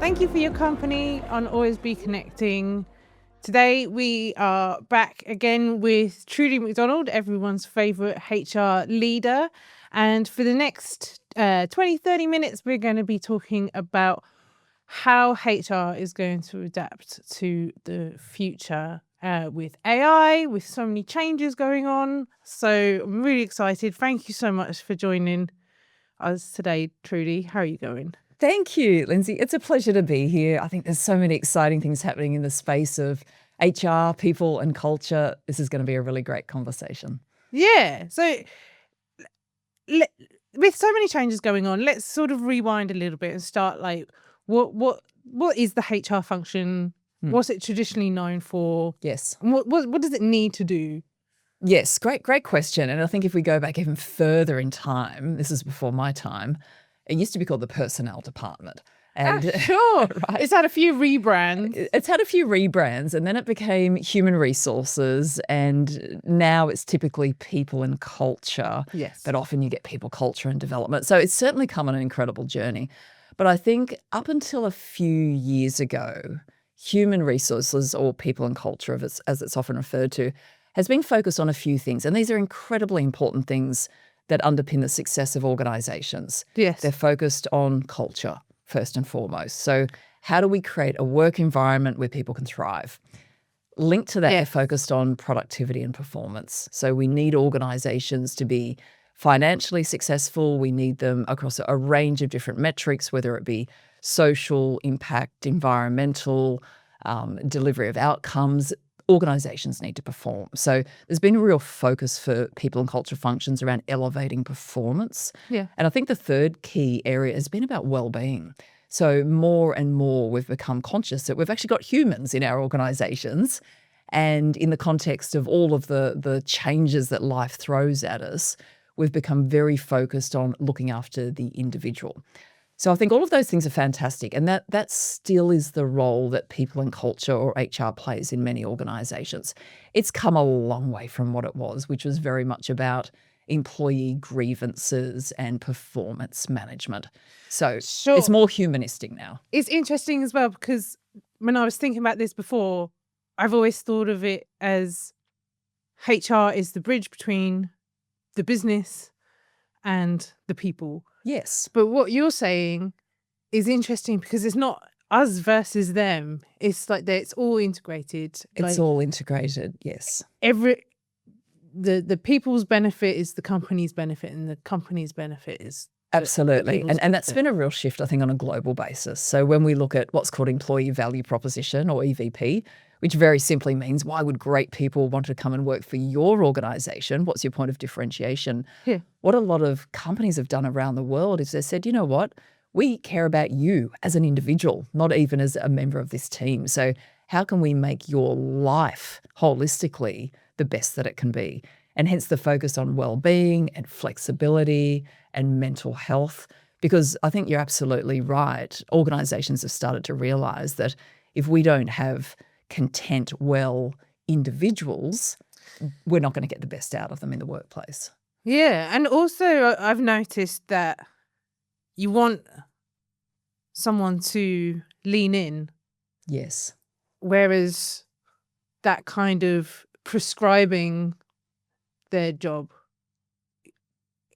Thank you for your company on Always Be Connecting. Today we are back again with Trudy MacDonald, everyone's favourite HR leader. And for the next 20-30 minutes, we're going to be talking about how HR is going to adapt to the future with AI, with so many changes going on. So I'm really excited. Thank you so much for joining us today, Trudy. How are you going? Thank you, Linsey. It's a pleasure to be here. I think there's so many exciting things happening in the space of HR, people, and culture. This is going to be a really great conversation. Yeah. So with so many changes going on, let's sort of rewind a little bit and start like what is the HR function? What's it traditionally known for? Yes. And what does it need to do? Yes, great question. And I think if we go back even further in time, this is before my time, it used to be called the personnel department. And sure. Right. It's had a few rebrands. It's had a few rebrands, and then it became human resources, and now it's typically people and culture. Yes. But often you get people, culture, and development. So it's certainly come on an incredible journey. But I think up until a few years ago, human resources, or people and culture, as it's often referred to, has been focused on a few things. And these are incredibly important things that underpin the success of organizations. Yes. They're focused on culture, first and foremost. So how do we create a work environment where people can thrive? Linked to that, they're focused on productivity and performance. So we need organizations to be financially successful. We need them across a range of different metrics, whether it be social, impact, environmental, delivery of outcomes. Organizations need to perform. So there's been a real focus for people and culture functions around elevating performance. Yeah. And I think the third key area has been about well-being. So more and more we've become conscious that we've actually got humans in our organizations. And in the context of all of the changes that life throws at us, we've become very focused on looking after the individual. So I think all of those things are fantastic, and that still is the role that people and culture, or HR, plays in many organisations. It's come a long way from what it was, which was very much about employee grievances and performance management. So It's more humanistic now. It's interesting as well, because when I was thinking about this before, I've always thought of it as HR is the bridge between the business and the people. Yes. But what you're saying is interesting, because it's not us versus them. It's like it's all integrated. It's all integrated, yes. The people's benefit is the company's benefit, and the company's benefit is absolutely. And that's been a real shift, I think, on a global basis. So when we look at what's called employee value proposition, or EVP, which very simply means why would great people want to come and work for your organisation? What's your point of differentiation? Yeah. What a lot of companies have done around the world is they said, you know what, we care about you as an individual, not even as a member of this team. So how can we make your life holistically the best that it can be? And hence the focus on well-being and flexibility and mental health. Because I think you're absolutely right. Organisations have started to realise that if we don't have content, well individuals, we're not going to get the best out of them in the workplace. Yeah. And also I've noticed that you want someone to lean in. Yes. Whereas that kind of prescribing their job,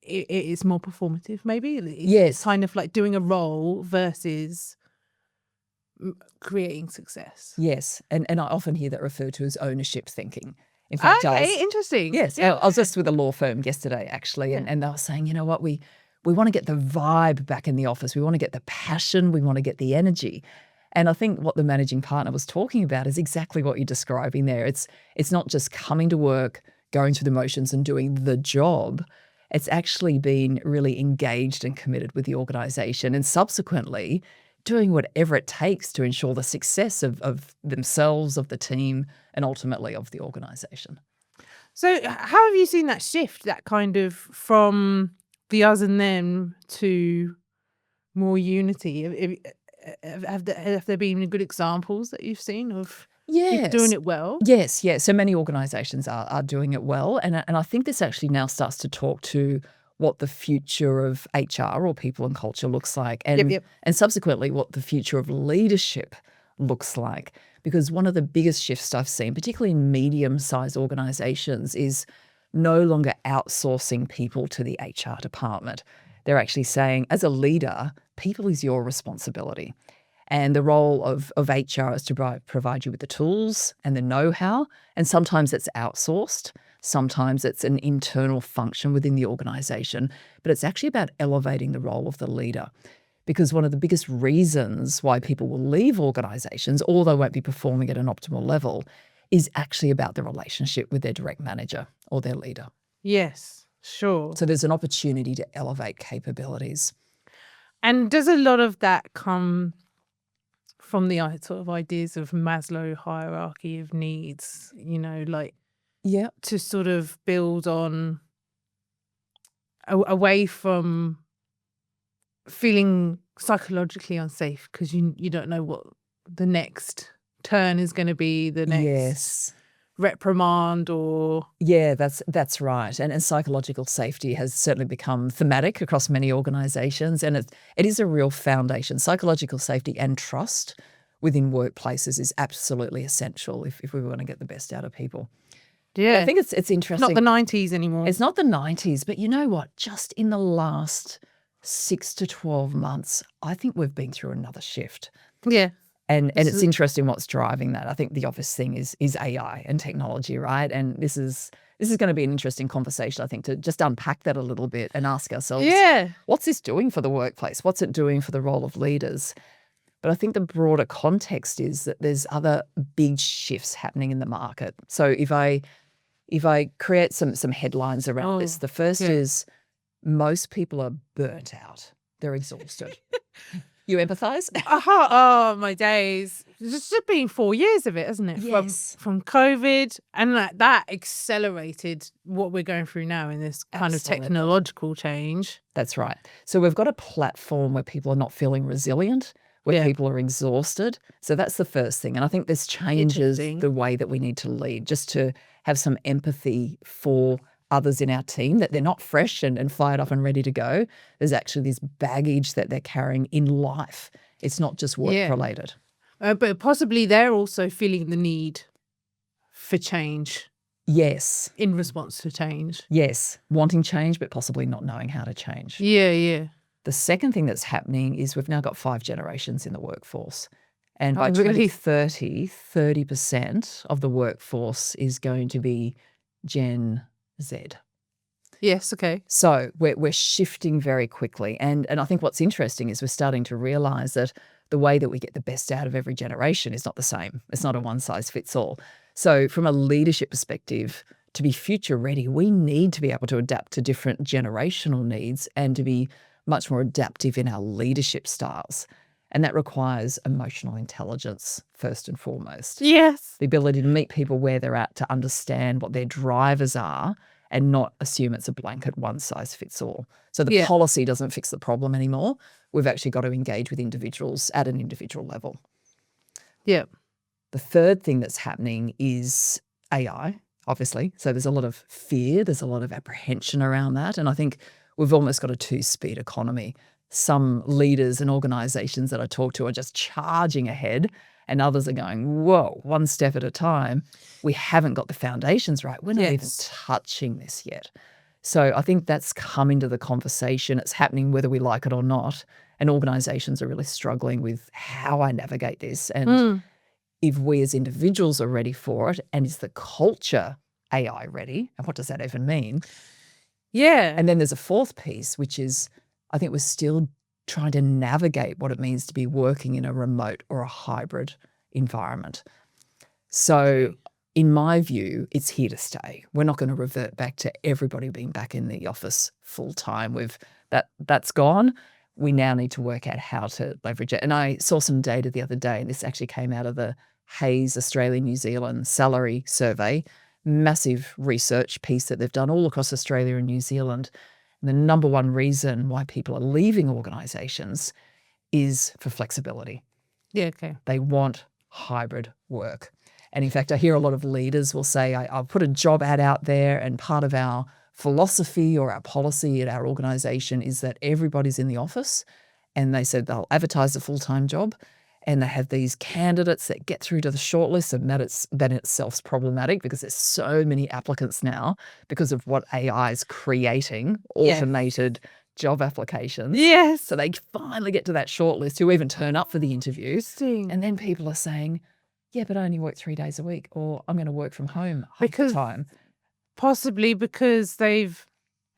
it is more performative, maybe. It's kind of like doing a role versus creating success. Yes. And I often hear that referred to as ownership thinking. In fact, interesting. Yes. Yeah. I was just with a law firm yesterday, actually, and they were saying, you know what, we want to get the vibe back in the office. We want to get the passion. We want to get the energy. And I think what the managing partner was talking about is exactly what you're describing there. It's not just coming to work, going through the motions and doing the job. It's actually been really engaged and committed with the organisation, and subsequently doing whatever it takes to ensure the success of themselves, of the team, and ultimately of the organisation. So how have you seen that shift, that kind of from the us and them to more unity? Have there been good examples that you've seen of people doing it well? Yes. So many organisations are doing it well. And I think this actually now starts to talk to what the future of HR or people and culture looks like, Yep. and subsequently what the future of leadership looks like. Because one of the biggest shifts I've seen, particularly in medium-sized organizations, is no longer outsourcing people to the HR department. They're actually saying, as a leader, people is your responsibility. And the role of HR is to provide you with the tools and the know-how. And sometimes it's outsourced. Sometimes it's an internal function within the organization. But it's actually about elevating the role of the leader. Because one of the biggest reasons why people will leave organizations, or they won't be performing at an optimal level, is actually about the relationship with their direct manager or their leader. Yes, sure. So there's an opportunity to elevate capabilities. And does a lot of that come from the sort of ideas of Maslow hierarchy of needs, Yeah. to sort of build on away from feeling psychologically unsafe because you don't know what the next turn is going to be, the next Yes. reprimand or... Yeah, that's right. And psychological safety has certainly become thematic across many organizations, and it is a real foundation. Psychological safety and trust within workplaces is absolutely essential if we want to get the best out of people. Yeah. I think it's interesting. Not the 90s anymore. It's not the 90s, but you know what? Just in the last 6 to 12 months, I think we've been through another shift. Yeah. And it's interesting what's driving that. I think the obvious thing is AI and technology, right? And this is going to be an interesting conversation, I think, to just unpack that a little bit and ask ourselves, what's this doing for the workplace? What's it doing for the role of leaders? But I think the broader context is that there's other big shifts happening in the market. So if I create some headlines around this, the first is most people are burnt out. They're exhausted. You empathise? Oh, my days. It's just been 4 years of it, hasn't it? Yes. From COVID. And that accelerated what we're going through now in this kind of technological change. That's right. So we've got a platform where people are not feeling resilient, where people are exhausted. So that's the first thing. And I think this changes the way that we need to lead, just to have some empathy for others in our team, that they're not fresh and fired up and ready to go. There's actually this baggage that they're carrying in life. It's not just work related. But possibly they're also feeling the need for change. Yes. In response to change. Yes. Wanting change, but possibly not knowing how to change. Yeah. The second thing that's happening is we've now got 5 generations in the workforce. And by 2030, 30% of the workforce is going to be Gen Z. Yes, okay. So we're shifting very quickly. And I think what's interesting is we're starting to realise that the way that we get the best out of every generation is not the same. It's not a one-size-fits-all. So from a leadership perspective, to be future ready, we need to be able to adapt to different generational needs and to be much more adaptive in our leadership styles. And that requires emotional intelligence first and foremost. Yes. The ability to meet people where they're at, to understand what their drivers are and not assume it's a blanket one-size-fits-all. So the policy doesn't fix the problem anymore. We've actually got to engage with individuals at an individual level. Yeah. The third thing that's happening is AI, obviously. So there's a lot of fear, there's a lot of apprehension around that. And I think we've almost got a 2-speed economy. Some leaders and organizations that I talk to are just charging ahead, and others are going, whoa, one step at a time. We haven't got the foundations right. We're not even touching this yet. So I think that's come into the conversation. It's happening whether we like it or not. And organizations are really struggling with how I navigate this. And if we as individuals are ready for it, and is the culture AI ready? And what does that even mean? Yeah. And then there's a fourth piece, which is I think we're still trying to navigate what it means to be working in a remote or a hybrid environment. So in my view, it's here to stay. We're not going to revert back to everybody being back in the office full time. That's gone. We now need to work out how to leverage it. And I saw some data the other day, and this actually came out of the Hayes Australia New Zealand salary survey, massive research piece that they've done all across Australia and New Zealand. And the number one reason why people are leaving organisations is for flexibility. Yeah, okay. They want hybrid work. And in fact, I hear a lot of leaders will say, I'll put a job ad out there, and part of our philosophy or our policy at our organization is that everybody's in the office, and they said they'll advertise a full-time job, and they have these candidates that get through to the shortlist, and that in itself is problematic because there's so many applicants now because of what AI is creating, automated job applications. Yes. So they finally get to that shortlist who even turn up for the interview. Interesting. And then people are saying, yeah, but I only work 3 days a week, or I'm going to work from home half the time. Possibly because they've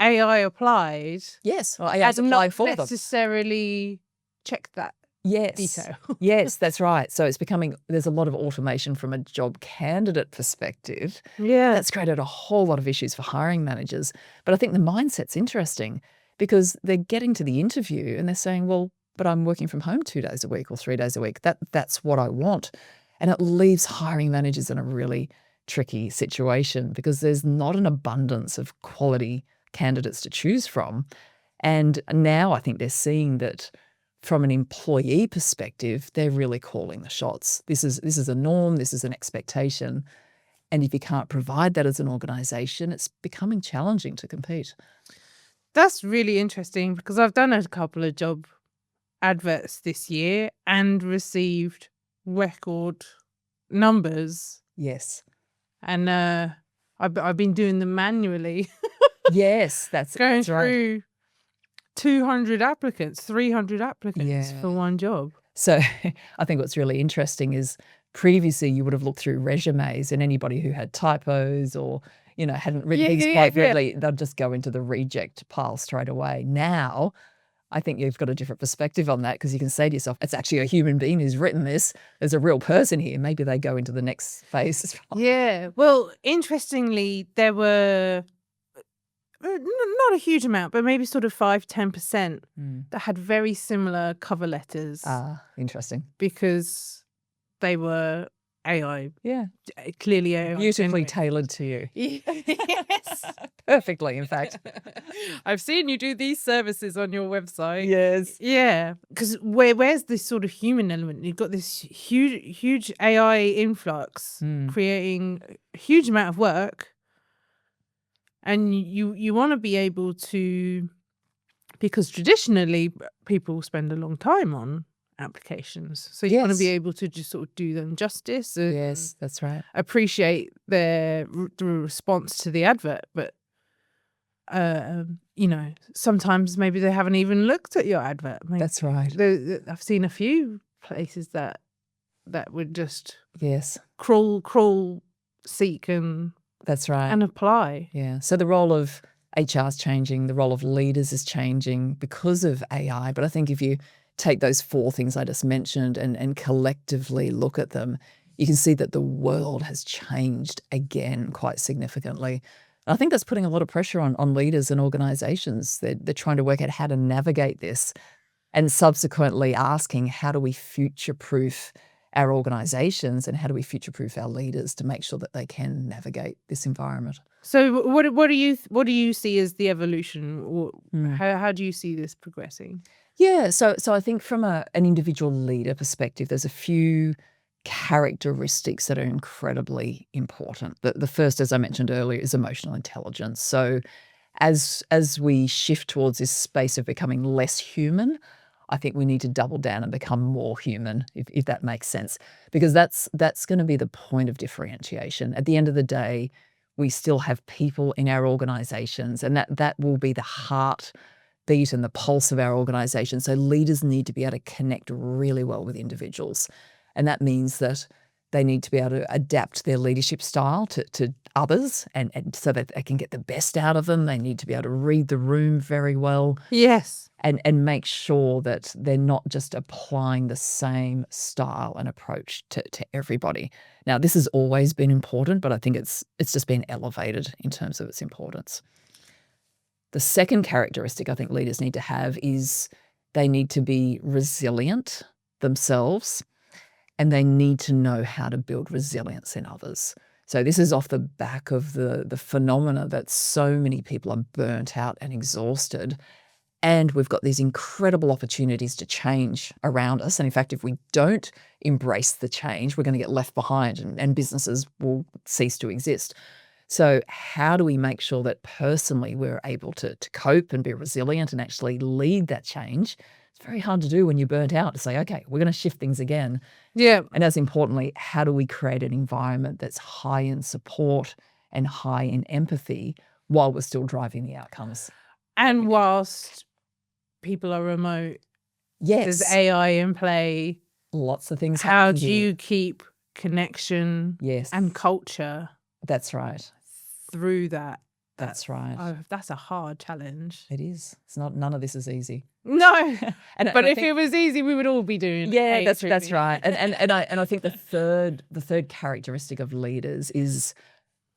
AI applied. Yes, or AI's apply for them. Necessarily check that detail. Yes, that's right. So it's becoming, there's a lot of automation from a job candidate perspective. Yeah. That's created a whole lot of issues for hiring managers. But I think the mindset's interesting because they're getting to the interview and they're saying, well, but I'm working from home 2 days a week or 3 days a week. That's what I want. And it leaves hiring managers in a really tricky situation because there's not an abundance of quality candidates to choose from. And now I think they're seeing that from an employee perspective, they're really calling the shots. This is a norm, this is an expectation. And if you can't provide that as an organization, it's becoming challenging to compete. That's really interesting because I've done a couple of job adverts this year and received record numbers. Yes. And I've been doing them manually. Yes, that's going that's right. through 200 applicants, 300 applicants for one job. So I think what's really interesting is previously you would have looked through resumes, and anybody who had typos or, hadn't written things quite correctly, they'll just go into the reject pile straight away. Now, I think you've got a different perspective on that because you can say to yourself, it's actually a human being who's written this. There's a real person here. Maybe they go into the next phase as well. Yeah. Well, interestingly, there were not a huge amount, but maybe sort of 5-10% that had very similar cover letters. Interesting. Because they were AI. Yeah. Clearly AI. Beautifully tailored to you. Yes. Perfectly, in fact. I've seen you do these services on your website. Yes. Yeah. Because where's this sort of human element? You've got this huge AI influx creating a huge amount of work. And you want to be able to, because traditionally people spend a long time on applications. So you want to be able to just sort of do them justice. And yes, that's right. Appreciate the response to the advert. But, sometimes maybe they haven't even looked at your advert. Maybe that's right. I've seen a few places that would just crawl, seek and that's right. And apply. Yeah. So the role of HR is changing, the role of leaders is changing because of AI. But I think if you take those 4 things I just mentioned and collectively look at them, you can see that the world has changed again quite significantly. And I think that's putting a lot of pressure on leaders and organizations. They're trying to work out how to navigate this and subsequently asking, how do we future-proof our organizations and how do we future-proof our leaders to make sure that they can navigate this environment? So what do you see as the evolution? How do you see this progressing? Yeah, so I think from an individual leader perspective, there's a few characteristics that are incredibly important. The first, as I mentioned earlier, is emotional intelligence. So as we shift towards this space of becoming less human, I think we need to double down and become more human, if that makes sense, because that's going to be the point of differentiation. At the end of the day, we still have people in our organizations, and that will be the heartbeat and the pulse of our organization. So leaders need to be able to connect really well with individuals. And that means that they need to be able to adapt their leadership style to others and so that they can get the best out of them. They need to be able to read the room very well. Yes. And make sure that they're not just applying the same style and approach to everybody. Now, this has always been important, but I think it's just been elevated in terms of its importance. The second characteristic I think leaders need to have is they need to be resilient themselves, and they need to know how to build resilience in others. So this is off the back of the phenomena that so many people are burnt out and exhausted. And we've got these incredible opportunities to change around us. And in fact, if we don't embrace the change, we're going to get left behind and businesses will cease to exist. So how do we make sure that personally we're able to cope and be resilient and actually lead that change? It's very hard to do when you're burnt out to say, okay, we're going to shift things again. Yeah. And as importantly, how do we create an environment that's high in support and high in empathy while we're still driving the outcomes? And whilst people are remote, there's Yes, AI in play. lots of things How happening do here. you keep connection Yes, and culture that's right. through that? That's right. That's a hard challenge. It is. It's not. None of this is easy. No, And but I if think, it was easy, we would all be doing. yeah, it, that's Trudy. right. And I think the third characteristic of leaders is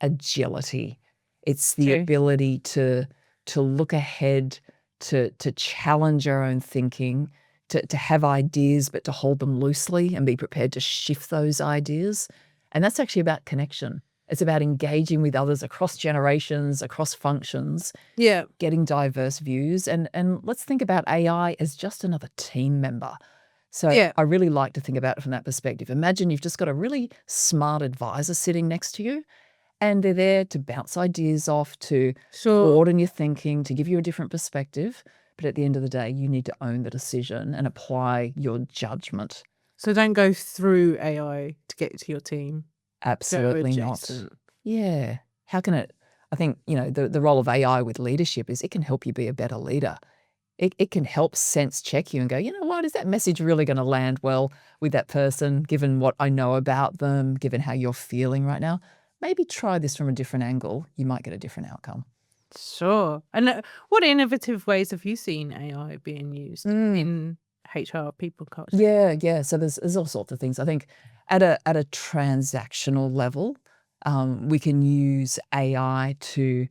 agility. It's the True. ability to look ahead, to challenge our own thinking, to have ideas, but to hold them loosely and be prepared to shift those ideas. And that's actually about connection. It's about engaging with others across generations, across functions, Yeah. getting diverse views. And let's think about AI as just another team member. So Yeah. I really like to think about it from that perspective. Imagine you've just got a really smart advisor sitting next to you, and they're there to bounce ideas off, to Sure. broaden your thinking, to give you a different perspective. But at the end of the day, you need to own the decision and apply your judgment. So don't go through AI to get to your team. Absolutely not. adjacent. Yeah. How can it? I think, the role of AI with leadership is it can help you be a better leader. It can help sense check you and go, you know what, is that message really going to land well with that person, given what I know about them, given how you're feeling right now? Maybe try this from a different angle. You might get a different outcome. Sure. And what innovative ways have you seen AI being used in HR people culture? Yeah. So there's all sorts of things. I think at a transactional level, we can use AI to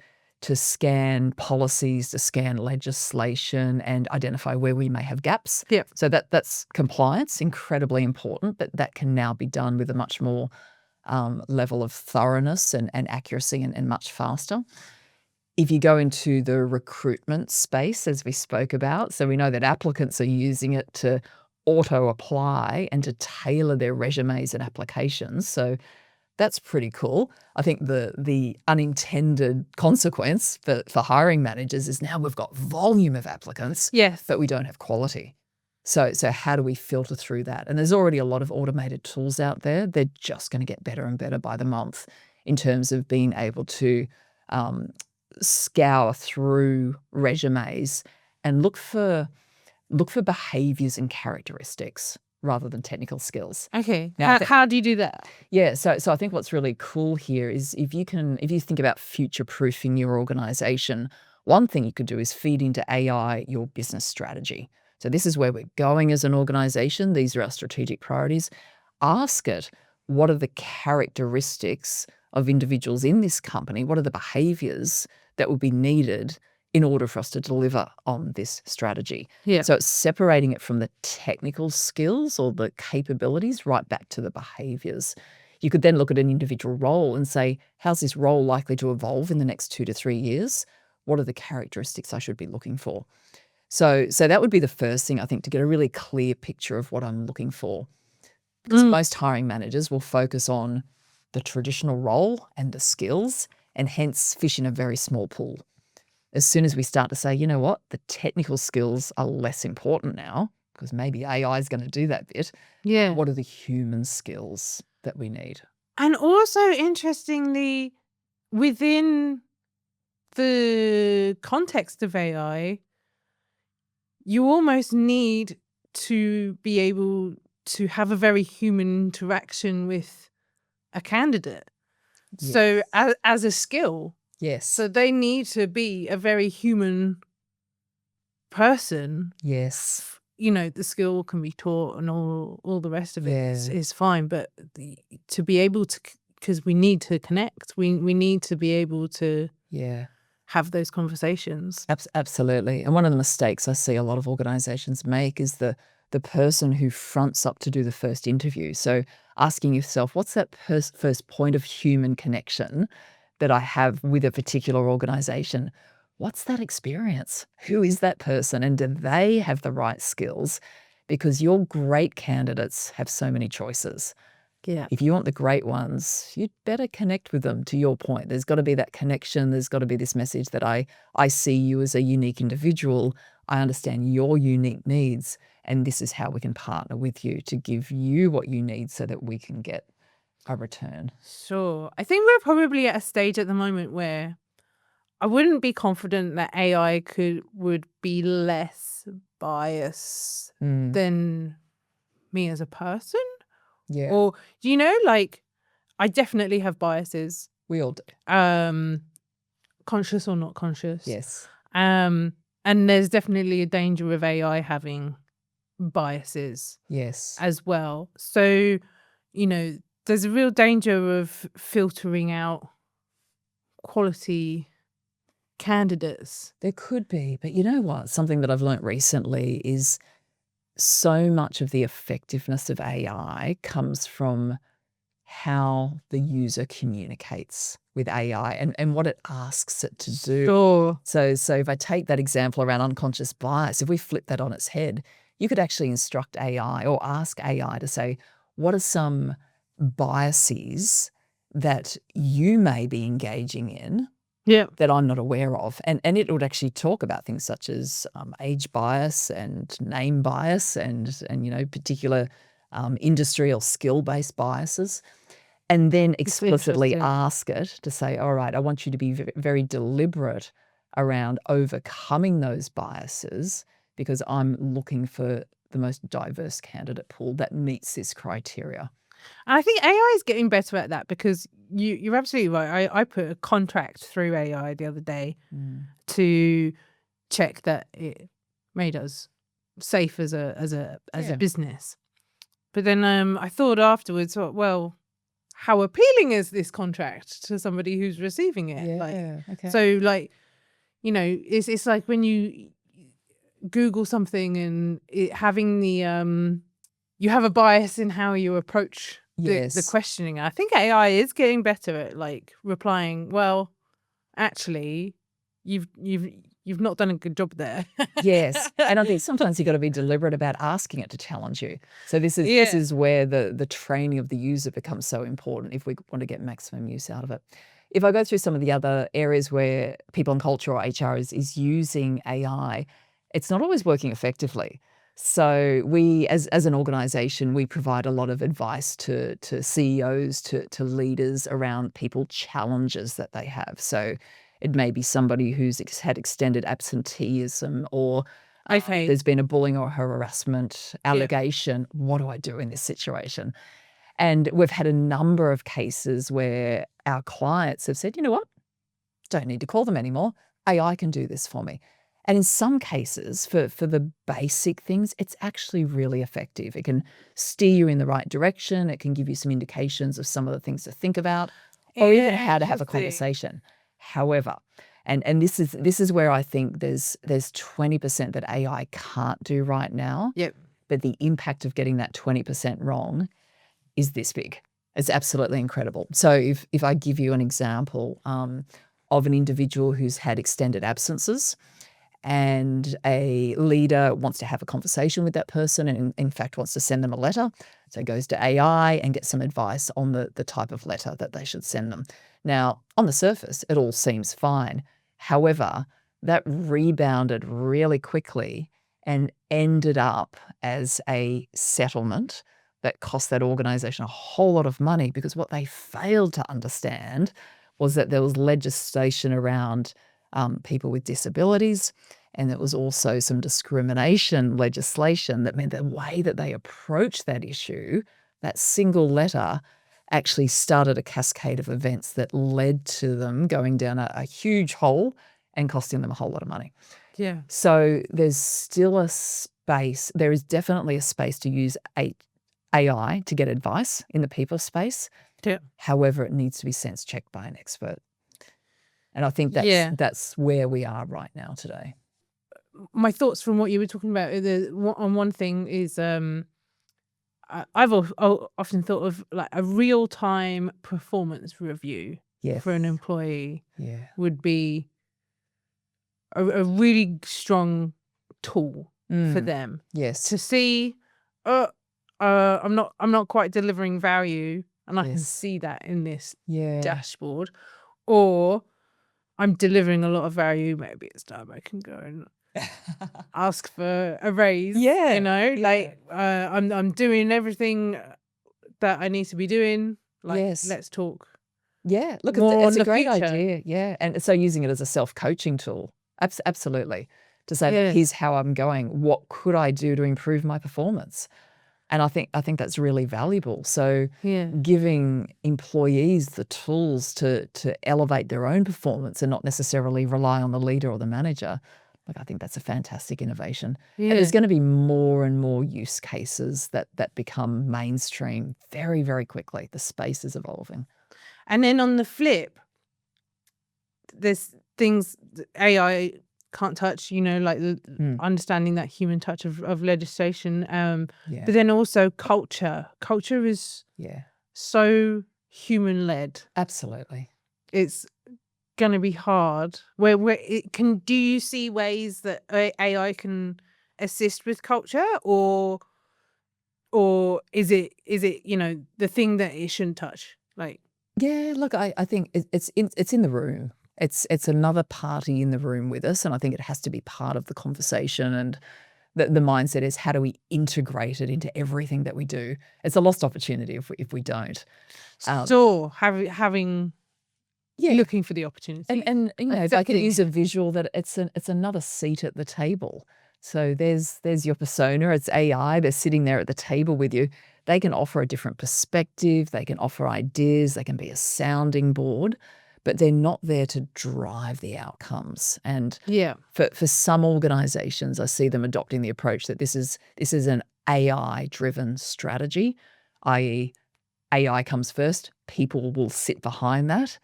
scan policies, to scan legislation, and identify where we may have gaps. Yeah. So that's compliance, incredibly important, but that can now be done with a much more level of thoroughness and accuracy and much faster. If you go into the recruitment space, as we spoke about, so we know that applicants are using it to auto-apply and to tailor their resumes and applications. So that's pretty cool. I think the unintended consequence for hiring managers is now we've got volume of applicants, Yes. but we don't have quality. So how do we filter through that? And there's already a lot of automated tools out there. They're just going to get better and better by the month in terms of being able to scour through resumes and look for behaviors and characteristics rather than technical skills. Okay. Now, How do you do that? Yeah, so I think what's really cool here is if you think about future-proofing your organization, one thing you could do is feed into AI your business strategy. So this is where we're going as an organization. These are our strategic priorities. Ask it, what are the characteristics of individuals in this company? What are the behaviors that will be needed in order for us to deliver on this strategy? Yeah. So it's separating it from the technical skills or the capabilities right back to the behaviors. You could then look at an individual role and say, how's this role likely to evolve in the next 2 to 3 years? What are the characteristics I should be looking for? So that would be the first thing, I think, to get a really clear picture of what I'm looking for. Because most hiring managers will focus on the traditional role and the skills, and hence fish in a very small pool. As soon as we start to say, you know what, the technical skills are less important now, because maybe AI is going to do that bit. Yeah. What are the human skills that we need? And also, interestingly, within the context of AI, you almost need to be able to have a very human interaction with a candidate. Yes. So as a skill. Yes. So they need to be a very human person. Yes. The skill can be taught and all the rest of it Yeah. is fine. But to be able to, because we need to connect, we need to be able to have those conversations. Absolutely. And one of the mistakes I see a lot of organizations make is the person who fronts up to do the first interview. So asking yourself, what's that first point of human connection that I have with a particular organization? What's that experience? Who is that person? And do they have the right skills? Because your great candidates have so many choices. Yeah. If you want the great ones, you'd better connect with them, to your point. There's got to be that connection. There's got to be this message that I see you as a unique individual. I understand your unique needs, and this is how we can partner with you to give you what you need so that we can get a return. Sure. I think we're probably at a stage at the moment where I wouldn't be confident that AI would be less biased Mm, than me as a person. yeah, Or like I definitely have biases, we all do. conscious or not conscious. Yes. And there's definitely a danger of AI having biases Yes. as well. So, there's a real danger of filtering out quality candidates. There could be, but you know what? Something that I've learnt recently is so much of the effectiveness of AI comes from how the user communicates with AI and what it asks it to do. Sure. So if I take that example around unconscious bias, if we flip that on its head, you could actually instruct AI or ask AI to say, what are some biases that you may be engaging in Yeah. that I'm not aware of? And it would actually talk about things such as age bias and name bias and particular industry or skill-based biases. And then explicitly interesting. ask it to say, all right, I want you to be very deliberate around overcoming those biases because I'm looking for the most diverse candidate pool that meets this criteria. And I think AI is getting better at that because you're absolutely right. I put a contract through AI the other day to check that it made us safe as a Yeah. business. But then I thought afterwards, well, how appealing is this contract to somebody who's receiving it? Yeah. Okay. So it's like when you Google something and having the you have a bias in how you approach the Yes. questioning. I think AI is getting better at replying, well, actually, you've not done a good job there. Yes. And I think sometimes you've got to be deliberate about asking it to challenge you. So this is where the training of the user becomes so important if we want to get maximum use out of it. If I go through some of the other areas where people and culture or HR is using AI, it's not always working effectively. So we, as an organization, we provide a lot of advice to CEOs, to leaders around people challenges that they have. So it may be somebody who's had extended absenteeism or there's been a bullying or harassment allegation. What do I do in this situation? And we've had a number of cases where our clients have said, you know what? Don't need to call them anymore. AI can do this for me. And in some cases, for the basic things, it's actually really effective. It can steer you in the right direction. It can give you some indications of some of the things to think about or even how to have a conversation. However, and this is where I think there's 20% that AI can't do right now. Yep. But the impact of getting that 20% wrong is this big. It's absolutely incredible. So if I give you an example of an individual who's had extended absences and a leader wants to have a conversation with that person and in fact wants to send them a letter, so it goes to AI and gets some advice on the type of letter that they should send them. Now, on the surface, it all seems fine. However, that rebounded really quickly and ended up as a settlement that cost that organization a whole lot of money because what they failed to understand was that there was legislation around people with disabilities, and there was also some discrimination legislation that meant the way that they approached that issue, that single letter actually started a cascade of events that led to them going down a huge hole and costing them a whole lot of money. Yeah. So there's still a space. There is definitely a space to use AI to get advice in the people space. Yeah. However, it needs to be sense checked by an expert. And I think that's where we are right now today. My thoughts from what you were talking about on one thing is I've often thought of like a real-time performance review for an employee would be a really strong tool for them. Yes. To see, I'm not quite delivering value, and I can Yes. see that in this Yeah. dashboard, or I'm delivering a lot of value. Maybe it's time I can go and ask for a raise. Yeah, You know, like I'm doing everything that I need to be doing. Like, Yes. let's talk Yeah. Look, more it's in a the great future. idea. Yeah. And so using it as a self-coaching tool. Absolutely. To say, Yeah. here's how I'm going. What could I do to improve my performance? And I think that's really valuable. So Yeah. giving employees the tools to elevate their own performance and not necessarily rely on the leader or the manager. Like, I think that's a fantastic innovation. And there's Yeah. going to be more and more use cases that become mainstream very, very quickly. The space is evolving. And then on the flip, there's things that AI can't touch, you know, like the understanding that human touch of legislation. Yeah. But then also culture. Culture is Yeah. so human led. Absolutely. It's going to be hard. Where it can. Do you see ways that AI can assist with culture, or is it you know, the thing that it shouldn't touch? Like, Yeah, look, I think it's in the room. It's another party in the room with us, and I think it has to be part of the conversation. And the mindset is, how do we integrate it into everything that we do? It's a lost opportunity if we don't. so having Yeah, looking for the opportunity. and you know, if I could Accepting use a visual that it's another seat at the table. So there's your persona. It's AI. They're sitting there at the table with you. They can offer a different perspective. They can offer ideas. They can be a sounding board, but they're not there to drive the outcomes. And Yeah. for some organizations, I see them adopting the approach that this is an AI-driven strategy, i.e., AI comes first. People will sit behind that.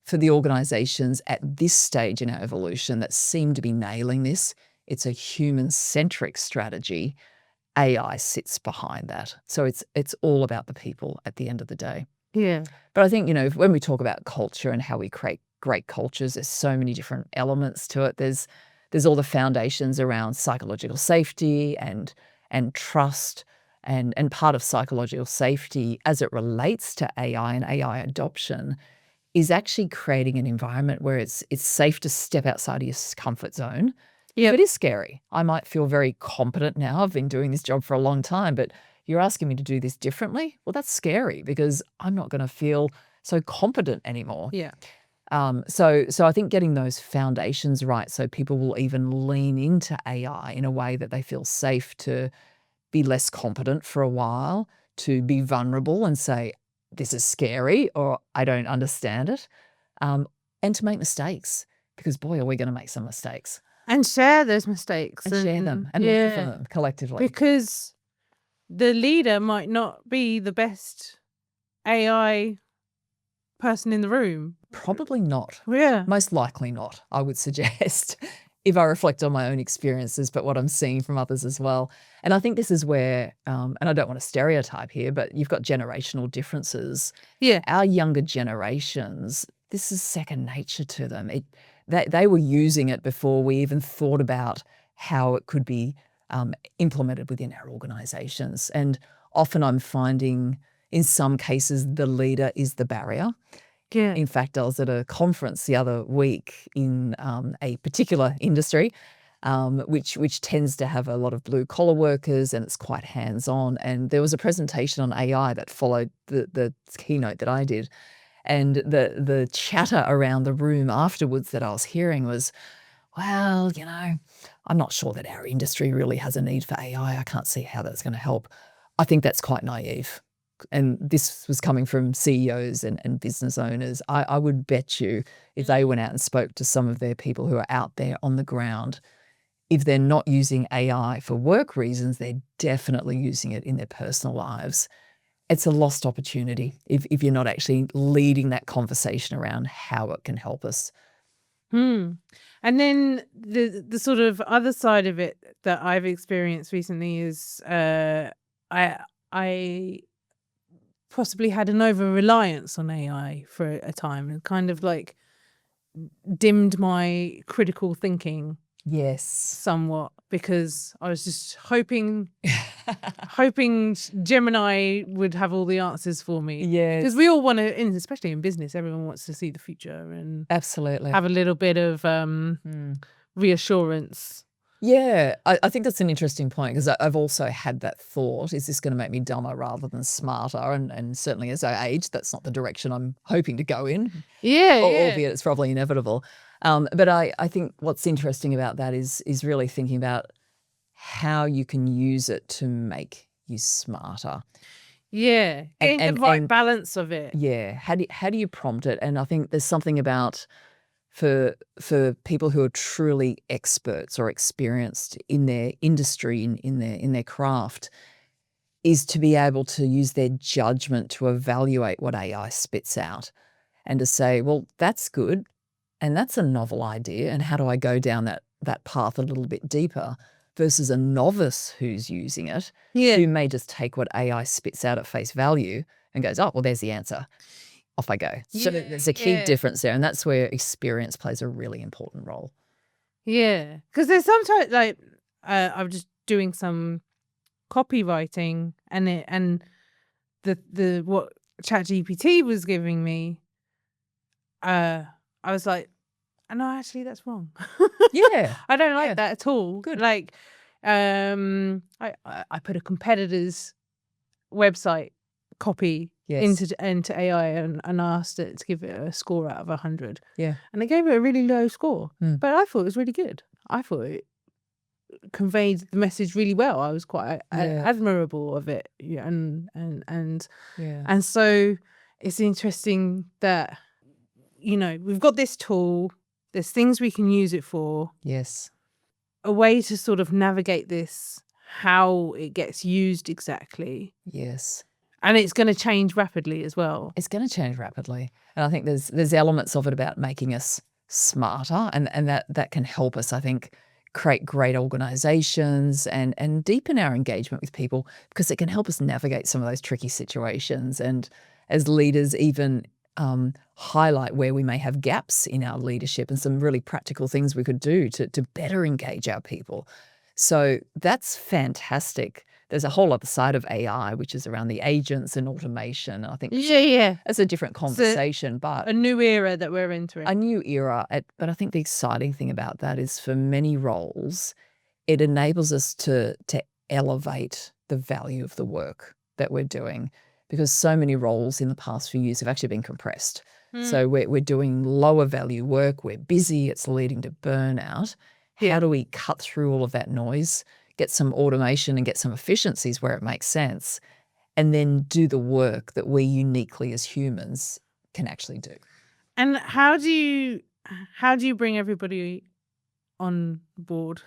For the organizations at this stage in our evolution that seem to be nailing this, it's a human-centric strategy. AI sits behind that. So it's all about the people at the end of the day. Yeah. But I think, you know, when we talk about culture and how we create great cultures, there's so many different elements to it. There's all the foundations around psychological safety and trust, and part of psychological safety as it relates to AI and AI adoption is actually creating an environment where it's safe to step outside of your comfort zone. Yep. It is scary. I might feel very competent now. I've been doing this job for a long time, but you're asking me to do this differently? Well, that's scary because I'm not going to feel so competent anymore. Yeah. So I think getting those foundations right so people will even lean into AI in a way that they feel safe to be less competent for a while, to be vulnerable and say, this is scary or I don't understand it, and to make mistakes because, boy, are we going to make some mistakes. And share those mistakes. And share them and learn from them collectively. Because the leader might not be the best AI person in the room. Probably not. Yeah. Most likely not, I would suggest, if I reflect on my own experiences, but what I'm seeing from others as well. And I think this is where, and I don't want to stereotype here, but you've got generational differences. Yeah. Our younger generations, this is second nature to them. They were using it before we even thought about how it could be implemented within our organizations. And often I'm finding in some cases the leader is the barrier. Yeah. In fact, I was at a conference the other week in a particular industry, which tends to have a lot of blue-collar workers, and it's quite hands-on. And there was a presentation on AI that followed the keynote that I did. And the chatter around the room afterwards that I was hearing was, well, you know, I'm not sure that our industry really has a need for AI. I can't see how that's going to help. I think that's quite naive. And this was coming from CEOs and business owners. I would bet you if they went out and spoke to some of their people who are out there on the ground, if they're not using AI for work reasons, they're definitely using it in their personal lives. It's a lost opportunity if you're not actually leading that conversation around how it can help us. And then the sort of other side of it that I've experienced recently is I possibly had an over-reliance on AI for a time and kind of like dimmed my critical thinking Yes. somewhat. because I was just hoping Gemini would have all the answers for me. Yes. Because we all want to, especially in business, everyone wants to see the future and Absolutely. have a little bit of reassurance. Yeah, I think that's an interesting point, because I've also had that thought, is this going to make me dumber rather than smarter? And certainly as I age, that's not the direction I'm hoping to go in, Yeah, albeit it's probably inevitable. But I think what's interesting about that is really thinking about how you can use it to make you smarter. Yeah, getting the right balance of it. Yeah, how do you prompt it? And I think there's something about, for people who are truly experts or experienced in their industry, in their craft, is to be able to use their judgment to evaluate what AI spits out, and to say, well, that's good, and that's a novel idea, and how do I go down that path a little bit deeper, versus a novice who's using it, who may just take what AI spits out at face value and goes, oh, well, there's the answer. Off I go. So there's a key difference there, and that's where experience plays a really important role. Yeah, because there's sometimes, like, I'm just doing some copywriting, and the what ChatGPT was giving me, I was like, no, actually, that's wrong. Yeah, I don't like that at all. Good. Like, I put a competitor's website copy into AI and asked it to give it a score out of 100. Yeah. And it gave it a really low score. But I thought it was really good. I thought it conveyed the message really well. I was quite admirable of it. Yeah, and so it's interesting that, we've got this tool, there's things we can use it for. Yes. A way to sort of navigate this, how it gets used exactly. Yes. And it's going to change rapidly as well. It's going to change rapidly. And I think there's elements of it about making us smarter, and that can help us, I think, create great organizations and deepen our engagement with people, because it can help us navigate some of those tricky situations, and as leaders even highlight where we may have gaps in our leadership and some really practical things we could do to better engage our people. So that's fantastic. There's a whole other side of AI, which is around the agents and automation. I think it's a different conversation, but a new era that we're entering. A new era. But I think the exciting thing about that is, for many roles, it enables us to elevate the value of the work that we're doing, because so many roles in the past few years have actually been compressed. So we're doing lower value work, we're busy, it's leading to burnout. How do we cut through all of that noise, get some automation and get some efficiencies where it makes sense, and then do the work that we uniquely as humans can actually do? And how do you bring everybody on board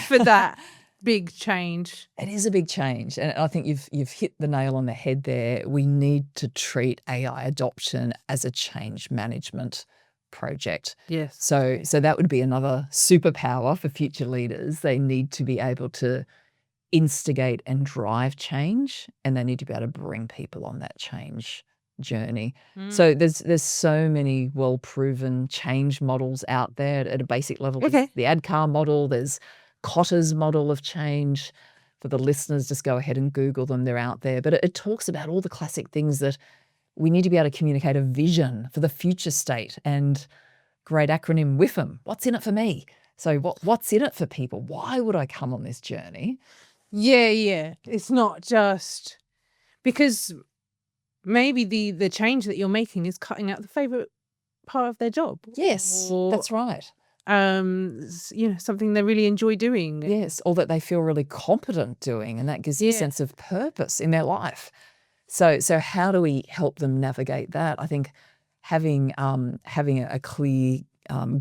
for that big change? It is a big change, and I think you've hit the nail on the head there. We need to treat AI adoption as a change management project. Yes. So that would be another superpower for future leaders. They need to be able to instigate and drive change, and they need to be able to bring people on that change journey. So there's so many well-proven change models out there at a basic level. There's the ADKAR model, there's Kotter's model of change. For the listeners, just go ahead and Google them. They're out there. But it talks about all the classic things that we need to be able to communicate a vision for the future state, and great acronym WIFM. What's in it for me? So what's in it for people? Why would I come on this journey? Yeah. It's not just because maybe the change that you're making is cutting out the favorite part of their job. Yes, that's right. Something they really enjoy doing. Yes, or that they feel really competent doing, and that gives a sense of purpose in their life. So how do we help them navigate that? I think having a clear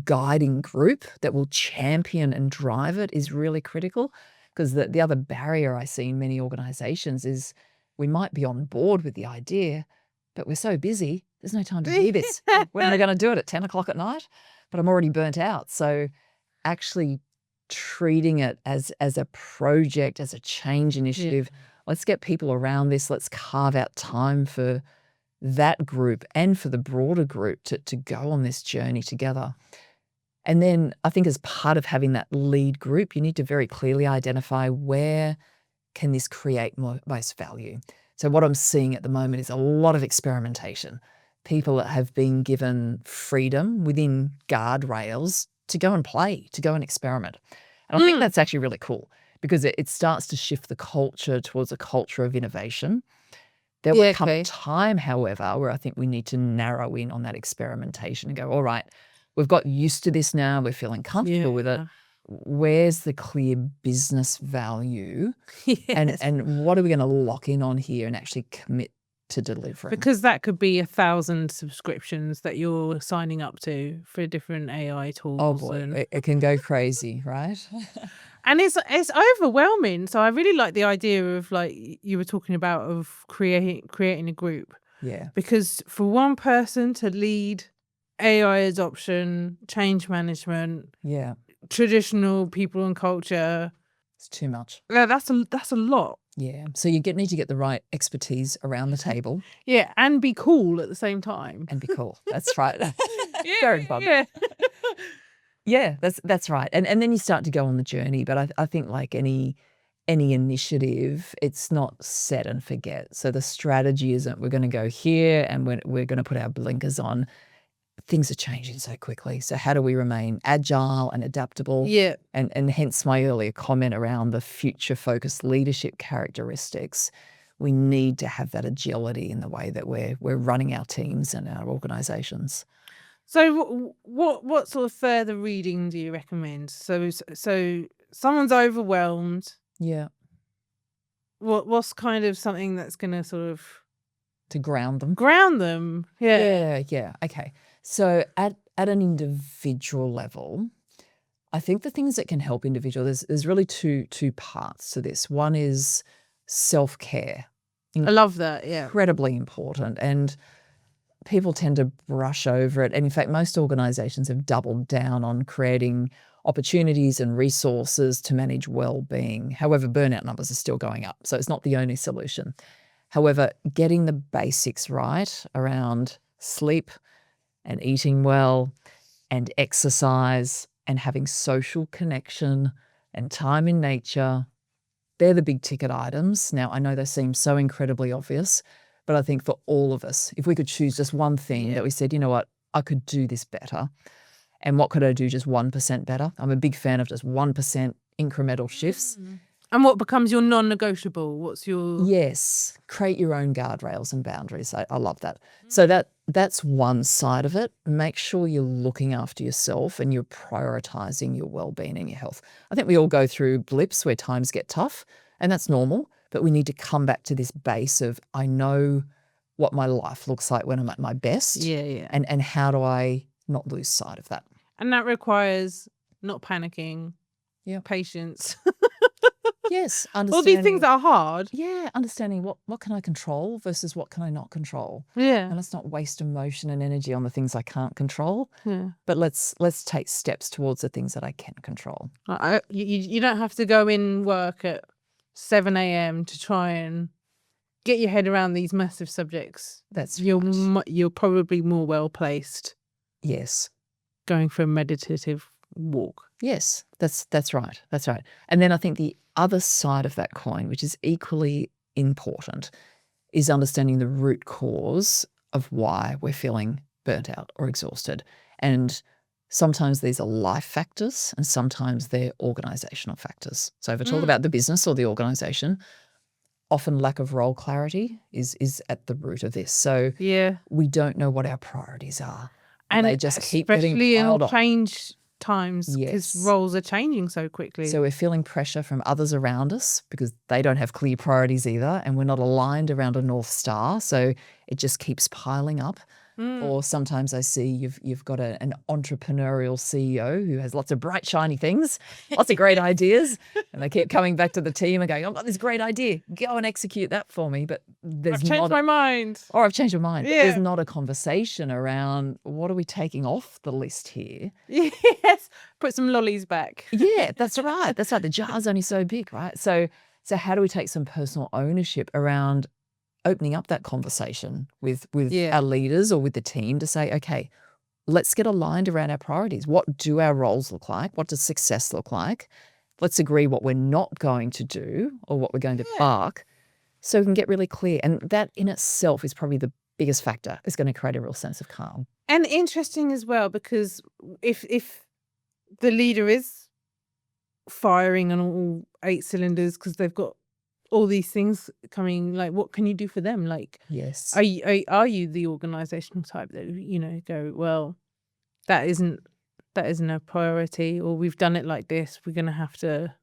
guiding group that will champion and drive it is really critical, because the other barrier I see in many organizations is we might be on board with the idea, but we're so busy, there's no time to do this. When are they going to do it? At 10 o'clock at night? But I'm already burnt out. So actually treating it as a project, as a change initiative. Let's get people around this. Let's carve out time for that group and for the broader group to go on this journey together. And then I think as part of having that lead group, you need to very clearly identify where can this create most value. So what I'm seeing at the moment is a lot of experimentation. People that have been given freedom within guardrails to go and play, to go and experiment. And I think that's actually really cool because it starts to shift the culture towards a culture of innovation. There will come a time, however, where I think we need to narrow in on that experimentation and go, all right, we've got used to this now. We're feeling comfortable with it. Where's the clear business value? And what are we going to lock in on here and actually commit to delivering? Because that could be 1,000 subscriptions that you're signing up to for different AI tools. Oh boy, it can go crazy, right? And it's overwhelming. So I really like the idea of, like you were talking about, of creating a group. Yeah. Because for one person to lead AI adoption, change management, Yeah. traditional people and culture, it's too much. Yeah, that's a lot. Yeah. So you need to get the right expertise around the table. Yeah, and be cool at the same time. And be cool. That's right. Very fun. Yeah. Yeah, that's right. And then you start to go on the journey. But I think like any initiative, it's not set and forget. So the strategy isn't we're going to go here and we're going to put our blinkers on. Things are changing so quickly. So how do we remain agile and adaptable? Yeah. And hence my earlier comment around the future-focused leadership characteristics. We need to have that agility in the way that we're running our teams and our organizations. So what sort of further reading do you recommend? So someone's overwhelmed. Yeah. What's kind of something that's going to sort of to ground them? Ground them. Yeah. Yeah. Okay. So at an individual level, I think the things that can help individuals, there's really two parts to this. One is self-care. I love that. Yeah. Incredibly important. And people tend to brush over it. And in fact, most organizations have doubled down on creating opportunities and resources to manage well-being. However, burnout numbers are still going up. So it's not the only solution. However, getting the basics right around sleep and eating well and exercise and having social connection and time in nature, they're the big ticket items. Now, I know they seem so incredibly obvious, but I think for all of us, if we could choose just one thing that we said, you know what, I could do this better. And what could I do just 1% better? I'm a big fan of just 1% incremental shifts. And what becomes your non-negotiable? What's your... Yes, create your own guardrails and boundaries. I love that. So that's one side of it. Make sure you're looking after yourself and you're prioritizing your well-being and your health. I think we all go through blips where times get tough, and that's normal. But we need to come back to this base of I know what my life looks like when I'm at my best. Yeah. And how do I not lose sight of that? And that requires not panicking, patience. Yes, understanding. All these things are hard. Yeah, understanding what can I control versus what can I not control. Yeah. And let's not waste emotion and energy on the things I can't control. Yeah. But let's take steps towards the things that I can control. You don't have to go in work at 7 a.m. to try and get your head around these massive subjects. You're probably more well placed. Yes. Going for a meditative walk. Yes, that's right. That's right. And then I think the other side of that coin, which is equally important, is understanding the root cause of why we're feeling burnt out or exhausted. And sometimes these are life factors and sometimes they're organizational factors. So if I talk about the business or the organization, often lack of role clarity is at the root of this. So we don't know what our priorities are. And they just keep getting piled on. Change times because roles are changing so quickly. So we're feeling pressure from others around us because they don't have clear priorities either, and we're not aligned around a North Star. So it just keeps piling up. Or sometimes I see you've got an entrepreneurial CEO who has lots of bright, shiny things, lots of great ideas, and they keep coming back to the team and going, I've got this great idea. Go and execute that for me. But I've changed my mind. Or I've changed my mind. Yeah. There's not a conversation around what are we taking off the list here? Yes. Put some lollies back. Yeah, that's right. That's right. The jar's only so big, right? So how do we take some personal ownership around opening up that conversation with our leaders or with the team to say, okay, let's get aligned around our priorities. What do our roles look like? What does success look like? Let's agree what we're not going to do or what we're going to bark so we can get really clear. And that in itself is probably the biggest factor. It's going to create a real sense of calm. And interesting as well, because if the leader is firing on all 8 cylinders because they've got all these things coming, like, what can you do for them? Like, Yes. are you the organizational type that, go, well, that isn't a priority, or we've done it like this, we're going to have to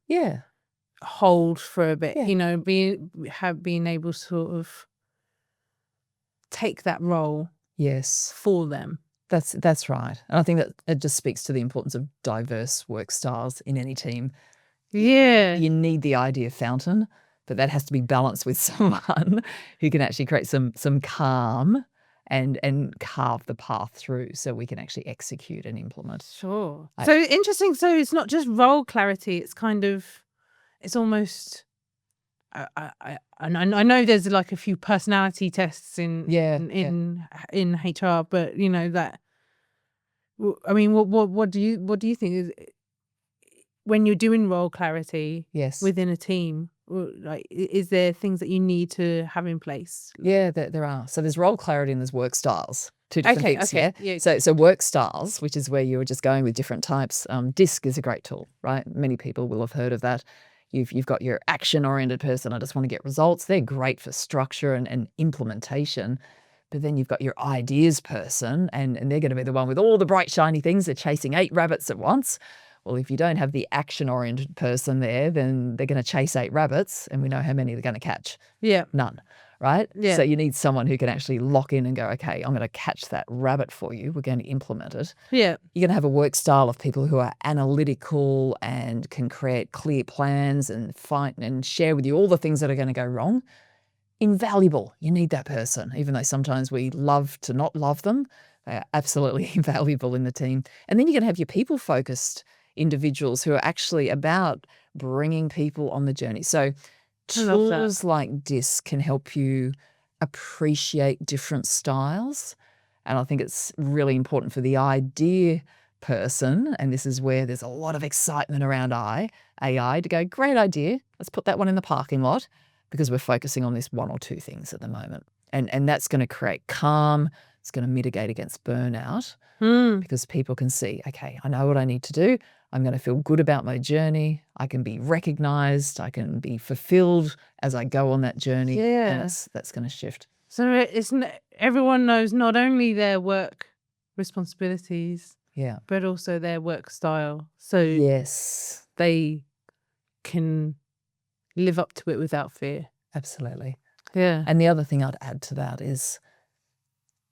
hold for a bit, being able to sort of take that role for them. That's right. And I think that it just speaks to the importance of diverse work styles in any team. Yeah. You need the idea fountain, but that has to be balanced with someone who can actually create some calm and carve the path through so we can actually execute and implement. Sure. So interesting. So it's not just role clarity. It's kind of, it's almost, I know there's like a few personality tests in HR, but that, I mean, what do you think is when you're doing role clarity within a team? Like, is there things that you need to have in place? Yeah, there are. So there's role clarity and there's work styles. Two different things. Okay. Yeah. So work styles, which is where you were just going with different types. DISC is a great tool, right? Many people will have heard of that. You've got your action-oriented person. I just want to get results. They're great for structure and implementation. But then you've got your ideas person, and they're going to be the one with all the bright, shiny things. They're chasing 8 rabbits at once. Well, if you don't have the action-oriented person there, then they're going to chase 8 rabbits, and we know how many they're going to catch. Yeah. None, right? Yeah. So you need someone who can actually lock in and go, okay, I'm going to catch that rabbit for you. We're going to implement it. Yeah. You're going to have a work style of people who are analytical and can create clear plans and fight and share with you all the things that are going to go wrong. Invaluable. You need that person, even though sometimes we love to not love them. They are absolutely invaluable in the team. And then you're going to have your people-focused individuals who are actually about bringing people on the journey. So tools like DISC can help you appreciate different styles. And I think it's really important for the idea person, and this is where there's a lot of excitement around AI, to go, great idea, let's put that one in the parking lot because we're focusing on this 1 or 2 things at the moment. And that's going to create calm. It's going to mitigate against burnout because people can see, okay, I know what I need to do. I'm going to feel good about my journey. I can be recognized. I can be fulfilled as I go on that journey. Yeah. And that's going to shift. So everyone knows not only their work responsibilities, but also their work style. So yes, they can live up to it without fear. Absolutely. Yeah. And the other thing I'd add to that is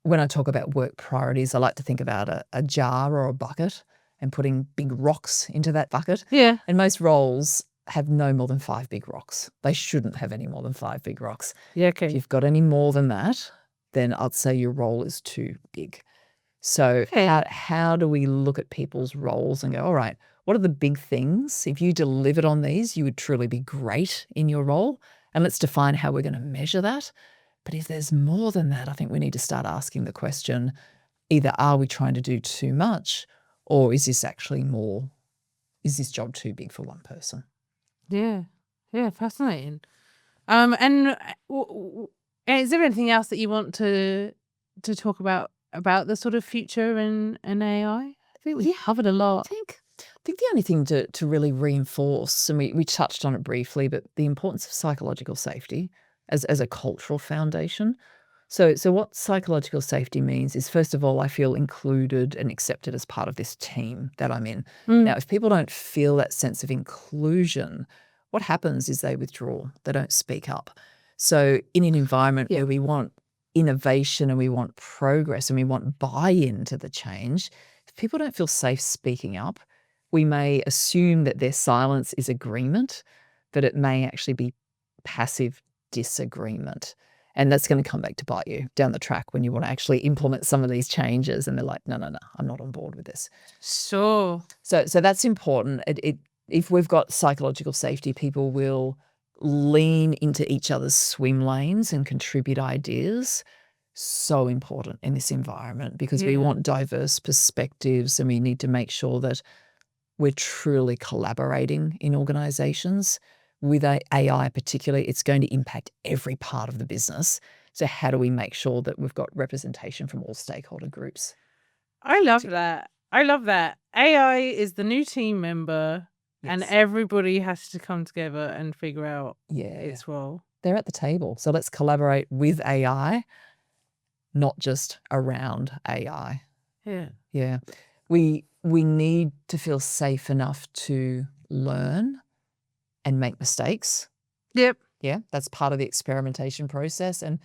when I talk about work priorities, I like to think about a jar or a bucket and putting big rocks into that bucket. Yeah. And most roles have no more than 5 big rocks. They shouldn't have any more than 5 big rocks. Yeah, okay. If you've got any more than that, then I'd say your role is too big. So how do we look at people's roles and go, all right, what are the big things? If you delivered on these, you would truly be great in your role. And let's define how we're going to measure that. But if there's more than that, I think we need to start asking the question, either are we trying to do too much, or is this actually more, is this job too big for one person? Yeah. Yeah, fascinating. And is there anything else that you want to talk about the sort of future and AI? I think we covered a lot. I think the only thing to really reinforce, and we touched on it briefly, but the importance of psychological safety as a cultural foundation. So what psychological safety means is, first of all, I feel included and accepted as part of this team that I'm in. Now, if people don't feel that sense of inclusion, what happens is they withdraw. They don't speak up. So in an environment where we want innovation and we want progress and we want buy-in to the change, if people don't feel safe speaking up, we may assume that their silence is agreement, but it may actually be passive disagreement. And that's going to come back to bite you down the track when you want to actually implement some of these changes. And they're like, no, I'm not on board with this. Sure. So that's important. If we've got psychological safety, people will lean into each other's swim lanes and contribute ideas. so important in this environment because we Yeah. want diverse perspectives, and we need to make sure that we're truly collaborating in organizations. With AI particularly, it's going to impact every part of the business. So how do we make sure that we've got representation from all stakeholder groups? I love that. I love that. AI is the new team member, and Yes. everybody has to come together and figure out Yeah. its role. They're at the table. So let's collaborate with AI, not just around AI. Yeah. Yeah. We need to feel safe enough to learn and make mistakes. Yep. Yeah, that's part of the experimentation process. And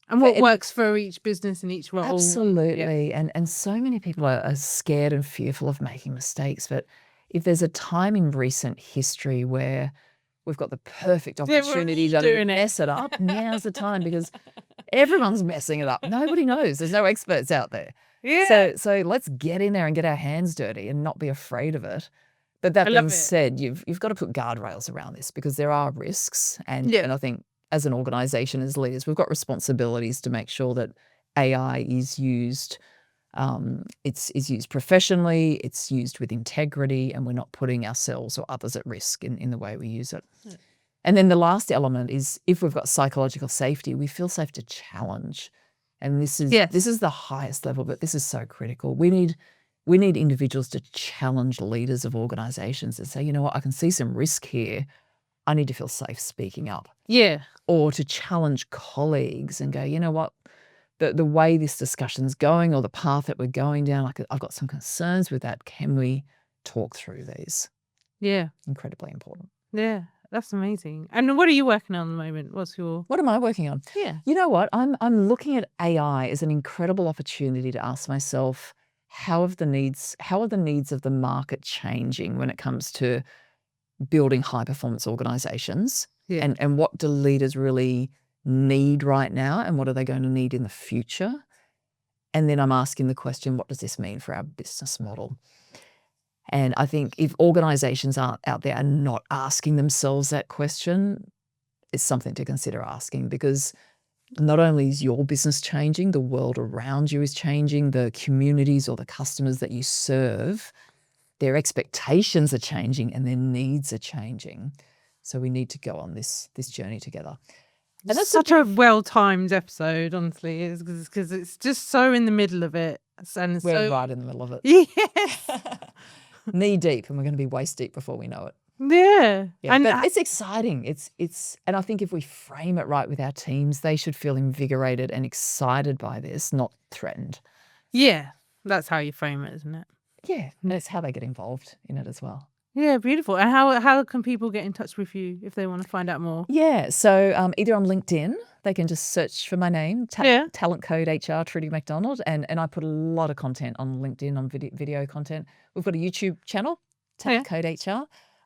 what works for each business and each role. absolutely. And so many people are scared and fearful of making mistakes. But if there's a time in recent history where we've got the perfect opportunity to mess it up, now's the time, because everyone's messing it up. Nobody knows. There's no experts out there. Yeah. So let's get in there and get our hands dirty and not be afraid of it. But that being said, you've got to put guardrails around this because there are risks. And I think as an organization, as leaders, we've got responsibilities to make sure that AI is used. It's used professionally, it's used with integrity, and we're not putting ourselves or others at risk in the way we use it. Yeah. And then the last element is, if we've got psychological safety, we feel safe to challenge. And this is the highest level, but this is so critical. We need individuals to challenge leaders of organizations and say, you know what, I can see some risk here. I need to feel safe speaking up. Yeah. Or to challenge colleagues and go, you know what, the way this discussion's going or the path that we're going down, like, I've got some concerns with that. Can we talk through these? Yeah. Incredibly important. Yeah. That's amazing. And what are you working on at the moment? What am I working on? Yeah. You know what? I'm looking at AI as an incredible opportunity to ask myself, how are the needs of the market changing when it comes to building high performance organizations? Yeah. And what do leaders really need right now, and what are they going to need in the future? And then I'm asking the question, what does this mean for our business model? And I think if organizations out there are not asking themselves that question, it's something to consider asking, because not only is your business changing, the world around you is changing, the communities or the customers that you serve, their expectations are changing and their needs are changing. So we need to go on this journey together. And that's such a well-timed episode, honestly, because it's just so in the middle of it. And we're right in the middle of it. Yes. Knee deep, and we're going to be waist deep before we know it. Yeah. And but it's exciting. It's and I think if we frame it right with our teams, they should feel invigorated and excited by this, not threatened. Yeah. That's how you frame it, isn't it? Yeah. And it's how they get involved in it as well. Yeah, beautiful. And how can people get in touch with you if they want to find out more? Yeah, so either on LinkedIn, they can just search for my name, Talent Code HR, Trudy MacDonald, and I put a lot of content on LinkedIn, on video content. We've got a YouTube channel, Talent Code HR.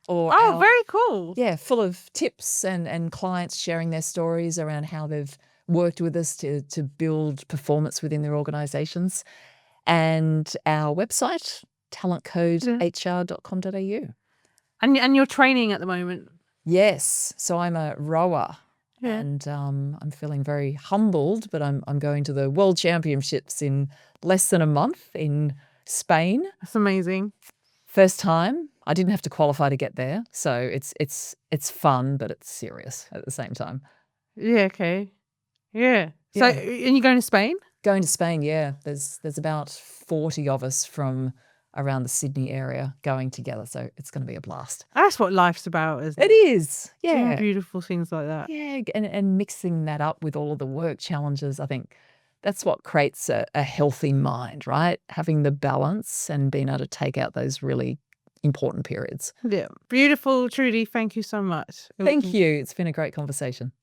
Very cool. Yeah, full of tips and clients sharing their stories around how they've worked with us to build performance within their organizations. And our website, talentcodehr.com.au. And you're training at the moment? Yes. So I'm a rower. Yeah. And I'm feeling very humbled, but I'm going to the World Championships in less than a month in Spain. That's amazing. First time. I didn't have to qualify to get there. So it's fun, but it's serious at the same time. Yeah, okay. Yeah. So and you're going to Spain? Going to Spain, yeah. There's about 40 of us from around the Sydney area going together. So it's going to be a blast. That's what life's about, isn't it? It is. Yeah. Doing beautiful things like that. Yeah. And mixing that up with all of the work challenges, I think that's what creates a healthy mind, right? Having the balance and being able to take out those really important periods. Yeah. Beautiful, Trudy. Thank you so much. Thank you. It's been a great conversation.